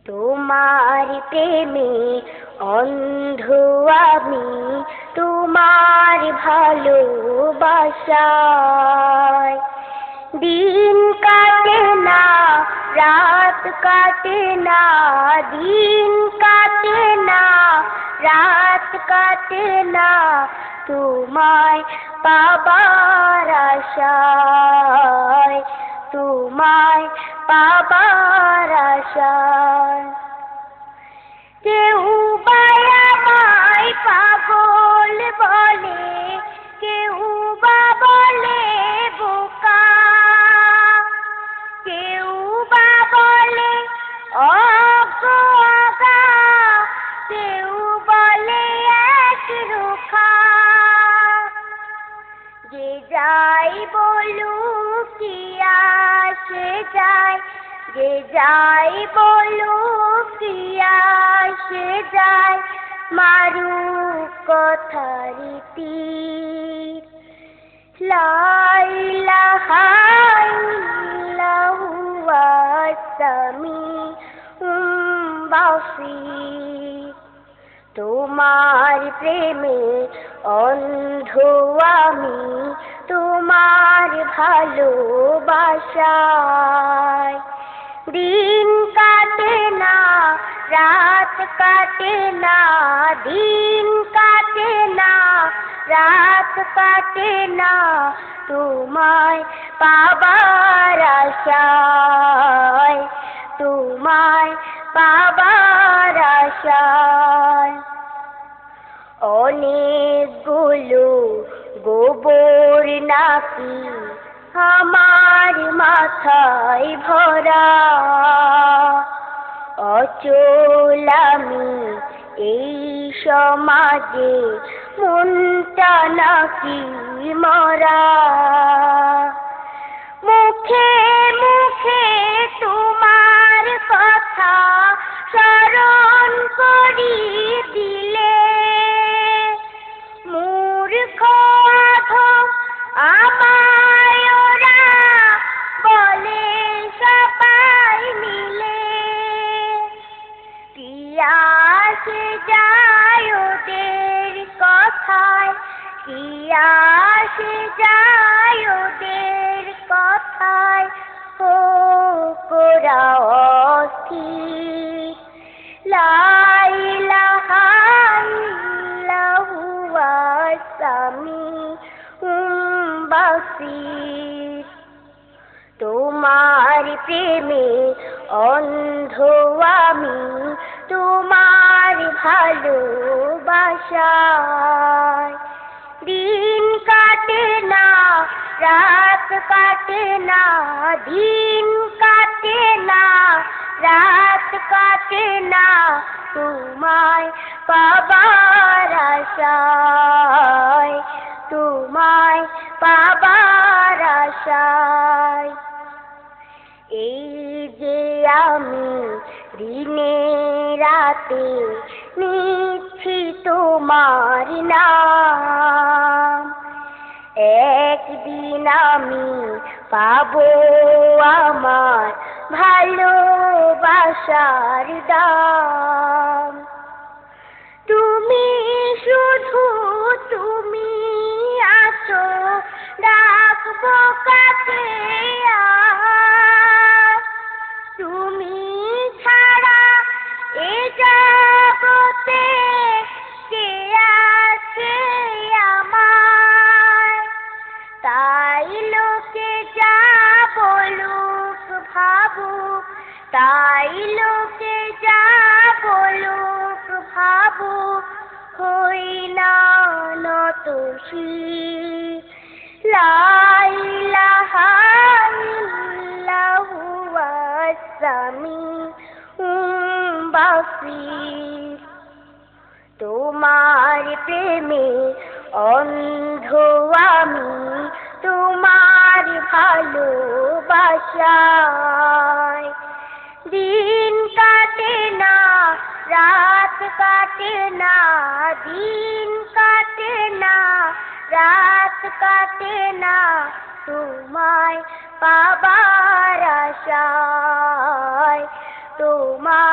তোমার প্রেমে অন্ধ আমি, তোমার ভালোবাসায়। দিন কাটে না, রাত কাটে না, দিন কাটে না, রাত কাটে না, তোমায় পাবার আশায়, তোমায় পাবার আশায়। কেউ বা আমায় পাগল বলে, কেউ বা বলে বোকা, কেউ বা বলে অজ্ঞা, কেউ বলে একরোখা। যে যাই বলুক কি আসে যায়, যে যাই বলুক কি আসে যায়, মারুক কথার তীর। লা ইলাহা ইল্লাহু আস-সামিউল বাসীর। তোমার প্রেমে অন্ধ আমি, তোমার ভালোবাসায়। দিন কাটে না, রাত কাটে না, দিন কাটে না, রাত কাটে না, তোমায় পাবার আশায়, তোমায় পাবার আশায়। অনেকগুলো গোবর নাকি আমার মাথায় ভরা, অচল আমি এই সমাজে, মনটা নাকি মরা। মুখে মুখে তোমার কথা স্মরণ করি দিলে, মূর্খ অধম আমায় ওরা বলে সবাই মিলে। কি আসে যায় ওদের কথায়, কি আসে যায় ওদের কথায়, ও কোরা অস্থির। লা ইলাহা ইল্লাহু আস-সামিউল বাসীর। তোমার প্রেমে অন্ধ আমি, তোমার ভালোবাসায়। দিন কাটে না, রাত কাটে না, দিন কাটে না, রাত কাটে না, তোমায় পাবার আশায়, তোমায় পাবার আশায়। এই যে আমি দিনে রাতে নিচ্ছি তোমার নাম, একদিন আমি পাবো আমার ভালোবাসার দাম। তুমি শুধু তুমি আছো, ডাকবো কাছে আর। তুমি ছাড়া এ জগতে কে আছে আমার? তাই লোকে যা বলুক ভাবুক, তাই লোকে যা বলুক ভাবুক, হই না নত শির। লা ইলাহা ইল্লাহু আস-সামিউল বাসীর। তোমার প্রেমে অন্ধ আমি, তোমার ভালোবাসায়। দিন কাটে না, রাত কাটে না, দিন কাটে না, রাত কাটে না, তোমায় পাবার আশায়, তোমায়